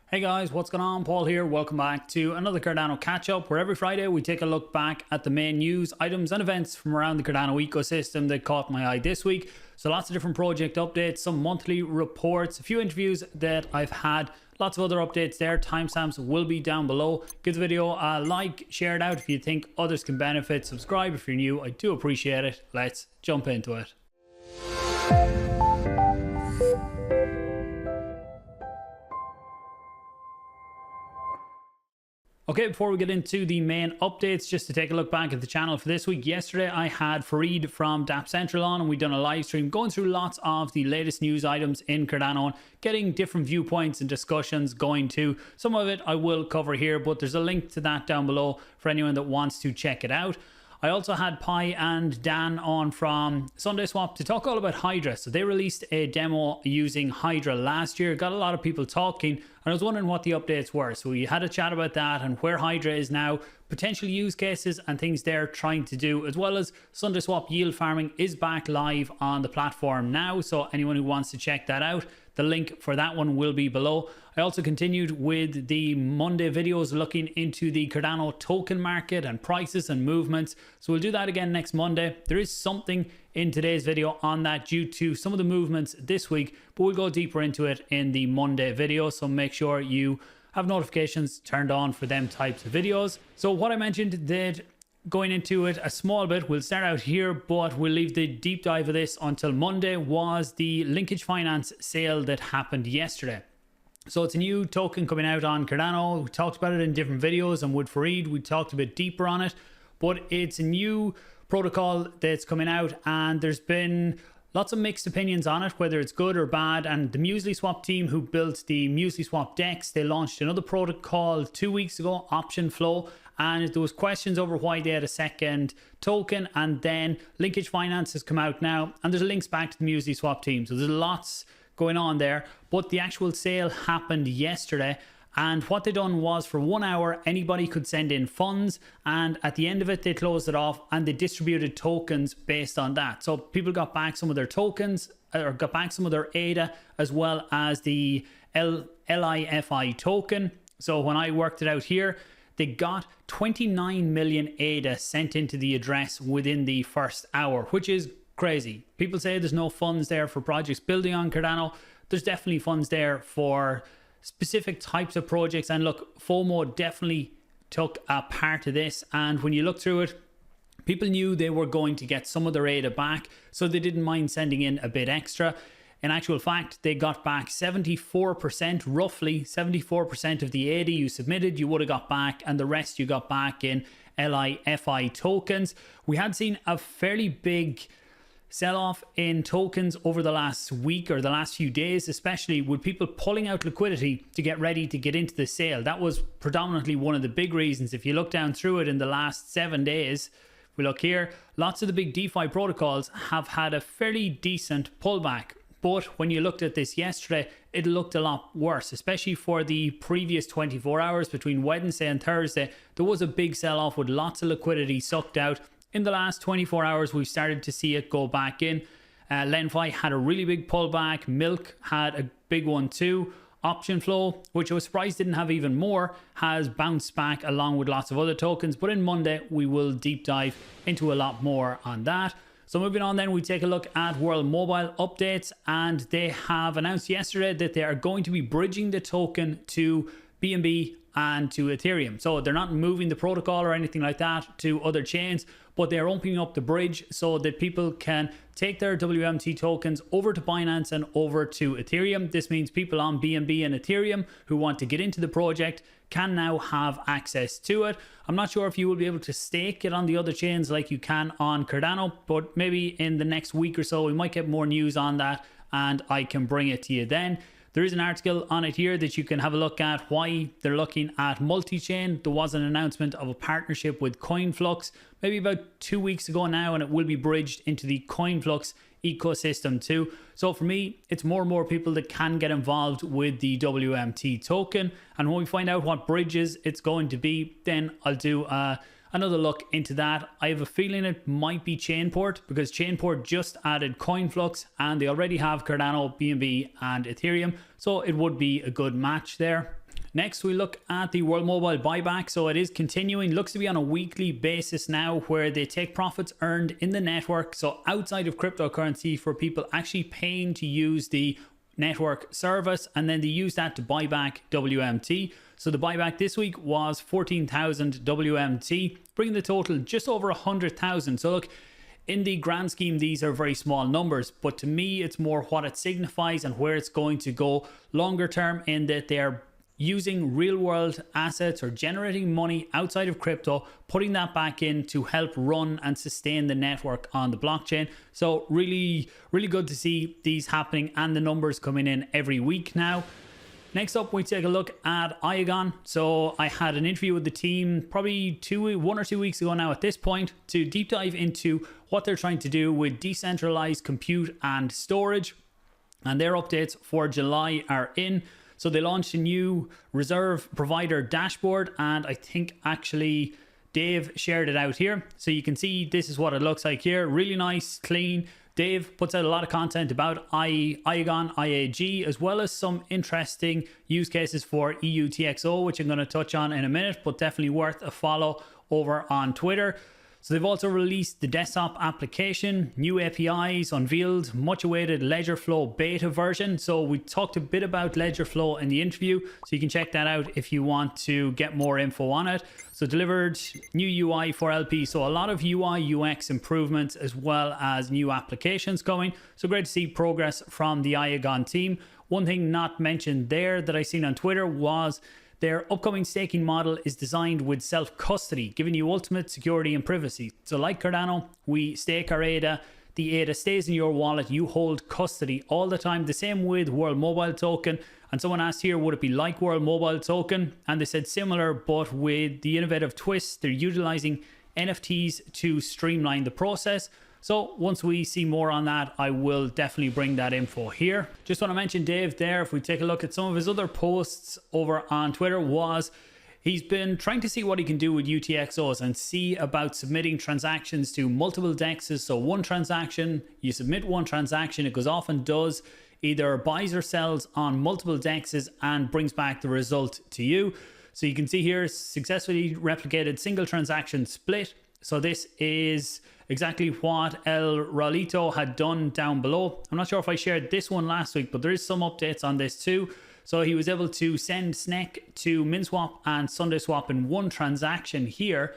Hey guys, what's going on? Paul here. Welcome back to another Cardano catch-up, where every Friday we take a look back at the main news, items and events from around the Cardano ecosystem that caught my eye this week. So lots of different project updates, some monthly reports, a few interviews that I've had, lots of other updates there. Timestamps will be down below. Give the video a like, share it out if you think others can benefit, subscribe if you're new. I do appreciate it. Let's jump into it. Okay, before we get into the main updates, just to take a look back at the channel for this week. Yesterday, I had Fareed from Dapp Central on, and we've done a live stream going through lots of the latest news items in Cardano, getting different viewpoints and discussions going to. Some of it I will cover here, but there's a link to that down below for anyone that wants to check it out. I also had Pi and Dan on from SundaySwap to talk all about Hydra. So they released a demo using Hydra last year, got a lot of people talking, and I was wondering what the updates were. So we had a chat about that and where Hydra is now, potential use cases and things they're trying to do, as well as SundaySwap yield farming is back live on the platform now. So anyone who wants to check that out, the link for that one will be below. I also continued with the Monday videos looking into the Cardano token market and prices and movements. So we'll do that again next Monday. There is something in today's video on that due to some of the movements this week, but we'll go deeper into it in the Monday video. So make sure you have notifications turned on for them types of videos. So what I mentioned that going into it a small bit, we'll start out here, but we'll leave the deep dive of this until Monday, was the Linkage Finance sale that happened yesterday. So it's a new token coming out on Cardano. We talked about it in different videos, and with Fareed we talked a bit deeper on it, but it's a new protocol that's coming out, and there's been lots of mixed opinions on it, whether it's good or bad. And the Muesliswap team who built the Muesliswap DEX, they launched another protocol 2 weeks ago, Option Flow, and there was questions over why they had a second token. And then Linkage Finance has come out now, and there's links back to the Muesliswap team. So there's lots going on there, but the actual sale happened yesterday. And what they done was, for 1 hour, anybody could send in funds, and at the end of it, they closed it off and they distributed tokens based on that. So people got back some of their tokens, or got back some of their ADA, as well as the LIFI token. So when I worked it out here, they got 29 million ADA sent into the address within the first hour, which is crazy. People say there's no funds there for projects building on Cardano. There's definitely funds there for specific types of projects, and look, FOMO definitely took a part of this. And when you look through it, people knew they were going to get some of their ADA back, so they didn't mind sending in a bit extra. In actual fact, they got back 74%, roughly 74% of the ADA you submitted, you would have got back, and the rest you got back in LIFI tokens. We had seen a fairly big sell-off in tokens over the last week, or the last few days, especially with people pulling out liquidity to get ready to get into the sale. That was predominantly one of the big reasons. If you look down through it in the last 7 days, if we look here, lots of the big DeFi protocols have had a fairly decent pullback. But when you looked at this yesterday, it looked a lot worse, especially for the previous 24 hours between Wednesday and Thursday. There was a big sell-off with lots of liquidity sucked out. In the last 24 hours, we've started to see it go back in. LenFi had a really big pullback. Milk had a big one too. Option Flow, which I was surprised didn't have even more, has bounced back along with lots of other tokens. But in Monday, we will deep dive into a lot more on that. So moving on then, we take a look at World Mobile Updates, and they have announced yesterday that they are going to be bridging the token to BNB and to Ethereum. So they're not moving the protocol or anything like that to other chains, but they're opening up the bridge so that people can take their WMT tokens over to Binance and over to Ethereum. This means people on BNB and Ethereum who want to get into the project can now have access to it. I'm not sure if you will be able to stake it on the other chains like you can on Cardano, but maybe in the next week or so we might get more news on that and I can bring it to you then. There is an article on it here that you can have a look at, why they're looking at multi-chain. There was an announcement of a partnership with CoinFlux maybe about 2 weeks ago now, and it will be bridged into the CoinFlux ecosystem too. So for me, it's more and more people that can get involved with the WMT token. And when we find out what bridges it's going to be, then I'll do another look into that. I have a feeling it might be Chainport, because Chainport just added CoinFlux and they already have Cardano, BNB and Ethereum, so it would be a good match there. Next, we look at the World Mobile buyback. So it is continuing, looks to be on a weekly basis now, where they take profits earned in the network, so outside of cryptocurrency, for people actually paying to use the network service, and then they use that to buy back WMT. So the buyback this week was 14,000 WMT, bringing the total just over 100,000. So look, in the grand scheme, these are very small numbers, but to me, it's more what it signifies and where it's going to go longer term, in that they're using real world assets or generating money outside of crypto, putting that back in to help run and sustain the network on the blockchain. So really good to see these happening and the numbers coming in every week now. Next up, we take a look at Iagon. So I had an interview with the team probably 1 or 2 weeks ago now at this point, to deep dive into what they're trying to do with decentralized compute and storage, and their updates for July are in. So they launched a new reserve provider dashboard, and I think actually Dave shared it out here. So you can see this is what it looks like here. Really nice, clean. Dave puts out a lot of content about Iagon, IAG, as well as some interesting use cases for EUTXO, which I'm going to touch on in a minute, but definitely worth a follow over on Twitter. So they've also released the desktop application, new APIs, unveiled much awaited Ledger Flow beta version. So we talked a bit about Ledger Flow in the interview, so you can check that out if you want to get more info on it. So delivered new UI for LP, so a lot of UI UX improvements as well as new applications coming. So great to see progress from the Iagon team. One thing not mentioned there that I seen on Twitter was their upcoming staking model is designed with self-custody, giving you ultimate security and privacy. So like Cardano, we stake our ADA, the ADA stays in your wallet, you hold custody all the time. The same with World Mobile Token. And someone asked here, would it be like World Mobile Token? And they said similar, but with the innovative twist, they're utilizing NFTs to streamline the process. So once we see more on that, I will definitely bring that info here. Just want to mention Dave there, if we take a look at some of his other posts over on Twitter, was he's been trying to see what he can do with UTXOs and see about submitting transactions to multiple dexes. So one transaction, you submit one transaction, it goes off and does either buys or sells on multiple dexes and brings back the result to you. So you can see here, successfully replicated single transaction split. So this is exactly what El Ralito had done down below. I'm not sure if I shared this one last week, but there is some updates on this too. So he was able to send SNEC to MinSwap and SundaySwap in one transaction here.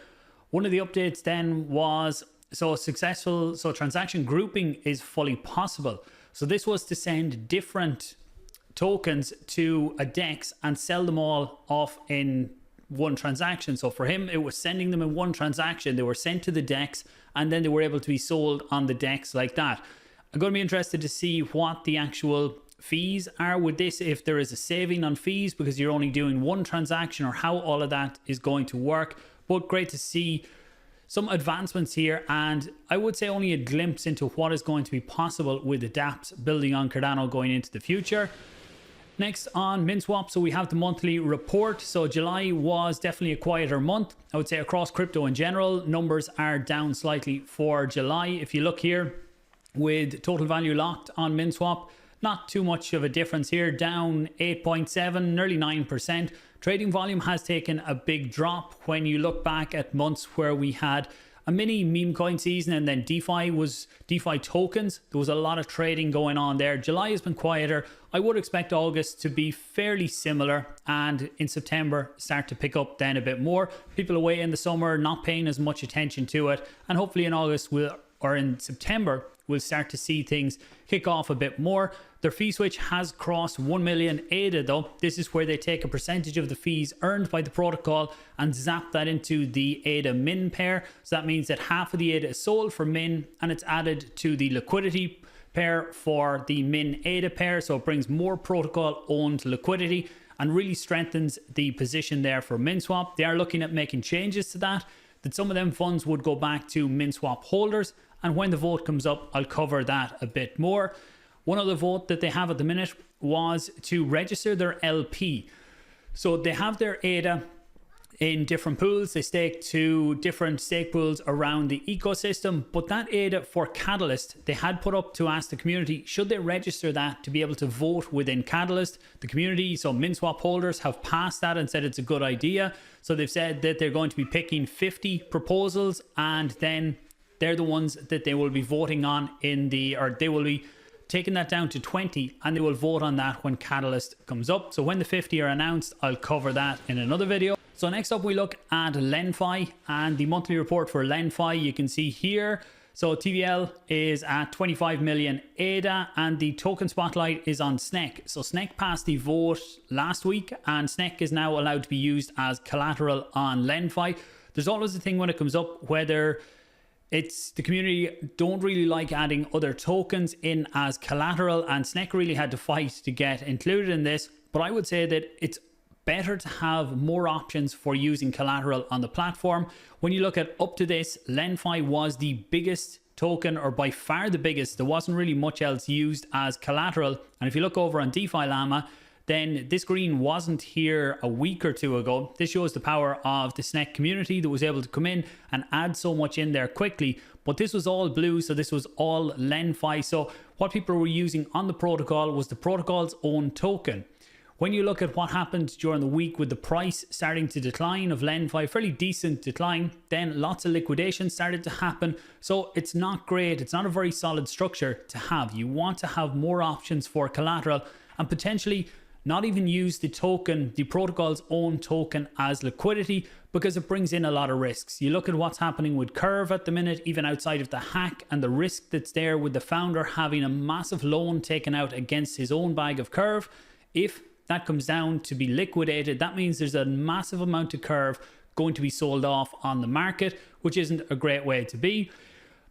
One of the updates then was successful transaction grouping is fully possible. So this was to send different tokens to a DEX and sell them all off in one transaction. So for him, it was sending them in one transaction. They were sent to the DEX and then they were able to be sold on the DEX like that. I'm going to be interested to see what the actual fees are with this, if there is a saving on fees because you're only doing one transaction, or how all of that is going to work. But great to see some advancements here, and I would say only a glimpse into what is going to be possible with the dApps building on Cardano going into the future. Next on MinSwap, so we have the monthly report. So July was definitely a quieter month. I would say across crypto in general, numbers are down slightly for July. If you look here with total value locked on MinSwap, not too much of a difference here, down 8.7, nearly 9%. Trading volume has taken a big drop when you look back at months where we had a mini meme coin season and then DeFi tokens. There was a lot of trading going on there. July has been quieter. I would expect August to be fairly similar, and in September start to pick up then a bit more. People away in the summer not paying as much attention to it, and hopefully in August or in September we'll start to see things kick off a bit more. Their fee switch has crossed 1 million ADA though. This is where they take a percentage of the fees earned by the protocol and zap that into the ADA min pair. So that means that half of the ADA is sold for min and it's added to the liquidity pair for the min ADA pair. So it brings more protocol owned liquidity and really strengthens the position there for MinSwap. They are looking at making changes to that some of them funds would go back to MinSwap holders. And when the vote comes up, I'll cover that a bit more. One other vote that they have at the minute was to register their LP. So they have their ADA in different pools. They stake to different stake pools around the ecosystem. But that ADA for Catalyst, they had put up to ask the community, should they register that to be able to vote within Catalyst? The community, so MinSwap holders, have passed that and said it's a good idea. So they've said that they're going to be picking 50 proposals, and then they're the ones that they will be voting on they will be taking that down to 20, and they will vote on that when Catalyst comes up. So when the 50 are announced, I'll cover that in another video. So next up we look at LenFi and the monthly report for LenFi. You can see here, so TVL is at 25 million ADA, and the token spotlight is on SNEC. So SNEC passed the vote last week, and SNEC is now allowed to be used as collateral on LenFi. There's always a thing when it comes up whether it's the community don't really like adding other tokens in as collateral, and SNEC really had to fight to get included in this. But I would say that it's better to have more options for using collateral on the platform. When you look at up to this, LenFi was the biggest token, or by far the biggest. There wasn't really much else used as collateral. And if you look over on DeFi Llama, then this green wasn't here a week or two ago. This shows the power of the SNEC community that was able to come in and add so much in there quickly. But this was all blue, so this was all LenFi. So what people were using on the protocol was the protocol's own token. When you look at what happened during the week with the price starting to decline of LenFi, fairly decent decline, then lots of liquidation started to happen. So it's not great. It's not a very solid structure to have. You want to have more options for collateral, and potentially not even use the token, the protocol's own token, as liquidity, because it brings in a lot of risks. You look at what's happening with Curve at the minute, even outside of the hack, and the risk that's there with the founder having a massive loan taken out against his own bag of Curve. If that comes down to be liquidated, that means there's a massive amount of Curve going to be sold off on the market, which isn't a great way to be.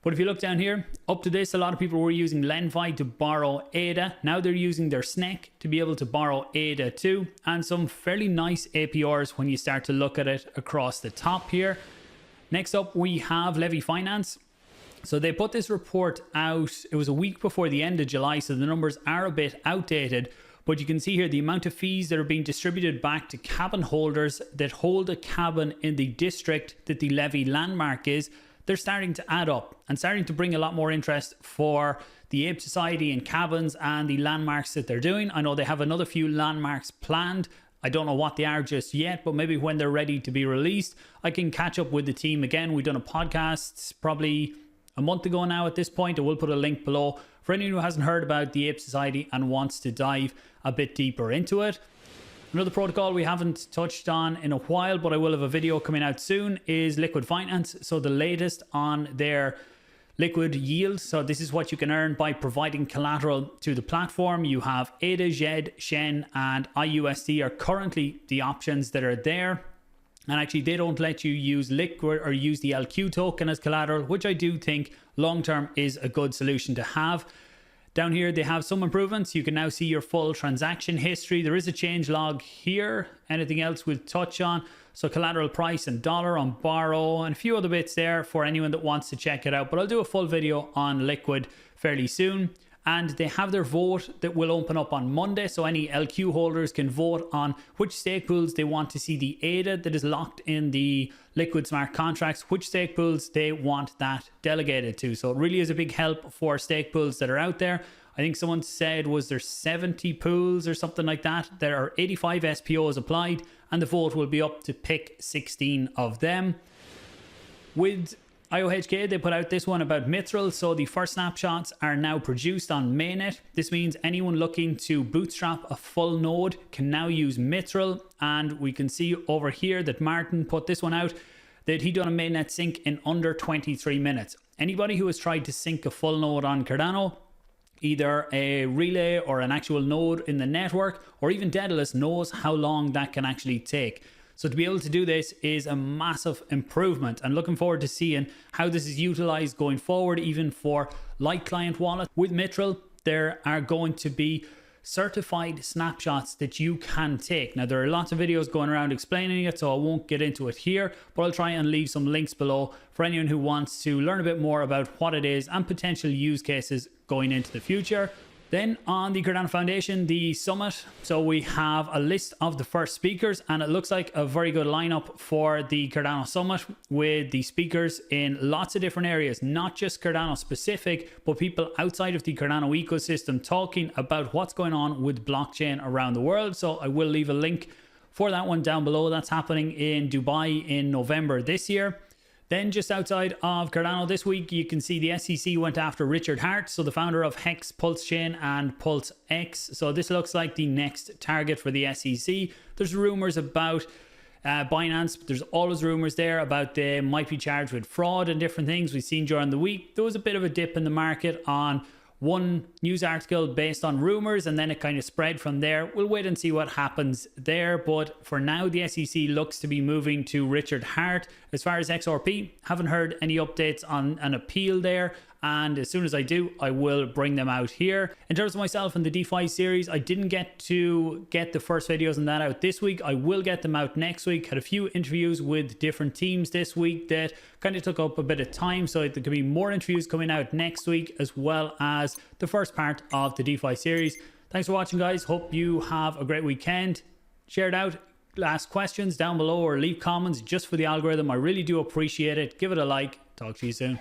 But if you look down here, up to this, a lot of people were using LenFi to borrow ADA. Now they're using their SNEC to be able to borrow ADA too, and some fairly nice APRs when you start to look at it across the top here. Next up, we have Levvy Finance. So they put this report out, it was a week before the end of July, so the numbers are a bit outdated. But you can see here the amount of fees that are being distributed back to cabin holders that hold a cabin in the district that the Levy landmark is. They're starting to add up and starting to bring a lot more interest for the Ape Society and cabins and the landmarks that they're doing. I know they have another few landmarks planned. I don't know what they are just yet, but maybe when they're ready to be released, I can catch up with the team again. We've done a podcast probably a month ago now at this point. I will put a link below for anyone who hasn't heard about the Ape Society and wants to dive a bit deeper into it. Another protocol we haven't touched on in a while, but I will have a video coming out soon, is Liquid Finance. So the latest on their liquid yield. So this is what you can earn by providing collateral to the platform. You have ADA, ZED, Shen, and IUSD are currently the options that are there. And actually, they don't let you use Liqwid or use the LQ token as collateral, which I do think long-term is a good solution to have. Down here, they have some improvements. You can now see your full transaction history. There is a change log here. Anything else we'll touch on. So collateral price and dollar on borrow and a few other bits there for anyone that wants to check it out. But I'll do a full video on Liqwid fairly soon. And they have their vote that will open up on Monday. So any LQ holders can vote on which stake pools they want to see the ADA that is locked in the Liqwid smart contracts, which stake pools they want that delegated to. So it really is a big help for stake pools that are out there. I think someone said, was there 70 pools or something like that? There are 85 SPOs applied, and the vote will be up to pick 16 of them. With IOHK, they put out this one about Mithril. So the first snapshots are now produced on Mainnet. This means anyone looking to bootstrap a full node can now use Mithril. And we can see over here that Martin put this one out, that he done a Mainnet sync in under 23 minutes. Anybody who has tried to sync a full node on Cardano, either a relay or an actual node in the network, or even Daedalus, knows how long that can actually take. So to be able to do this is a massive improvement, and looking forward to seeing how this is utilized going forward, even for light client wallets. With Mithril, there are going to be certified snapshots that you can take. Now, there are lots of videos going around explaining it, so I won't get into it here, but I'll try and leave some links below for anyone who wants to learn a bit more about what it is and potential use cases going into the future. Then on the Cardano Foundation, the summit. So we have a list of the first speakers, and it looks like a very good lineup for the Cardano Summit with the speakers in lots of different areas, not just Cardano specific, but people outside of the Cardano ecosystem talking about what's going on with blockchain around the world. So I will leave a link for that one down below. That's happening in Dubai in November this year. Then just outside of Cardano this week, you can see the SEC went after Richard Hart, so the founder of Hex, Pulse Chain and Pulse X. So this looks like the next target for the SEC. There's rumors about Binance, but there's always rumors there about they might be charged with fraud and different things we've seen during the week. There was a bit of a dip in the market on one news article based on rumors, and then it kind of spread from there. We'll wait and see what happens there, but for now the SEC looks to be moving to Richard Hart. As far as XRP, haven't heard any updates on an appeal there, and as soon as I do, I will bring them out here. In terms of myself and the DeFi series, I didn't get to get the first videos on that out this week. I will get them out next week. Had a few interviews with different teams this week that kind of took up a bit of time, so there could be more interviews coming out next week, as well as the first part of the DeFi series. Thanks for watching, guys. Hope you have a great weekend. Share it out, ask questions down below, or leave comments just for the algorithm. I really do appreciate it. Give it a like. Talk to you soon.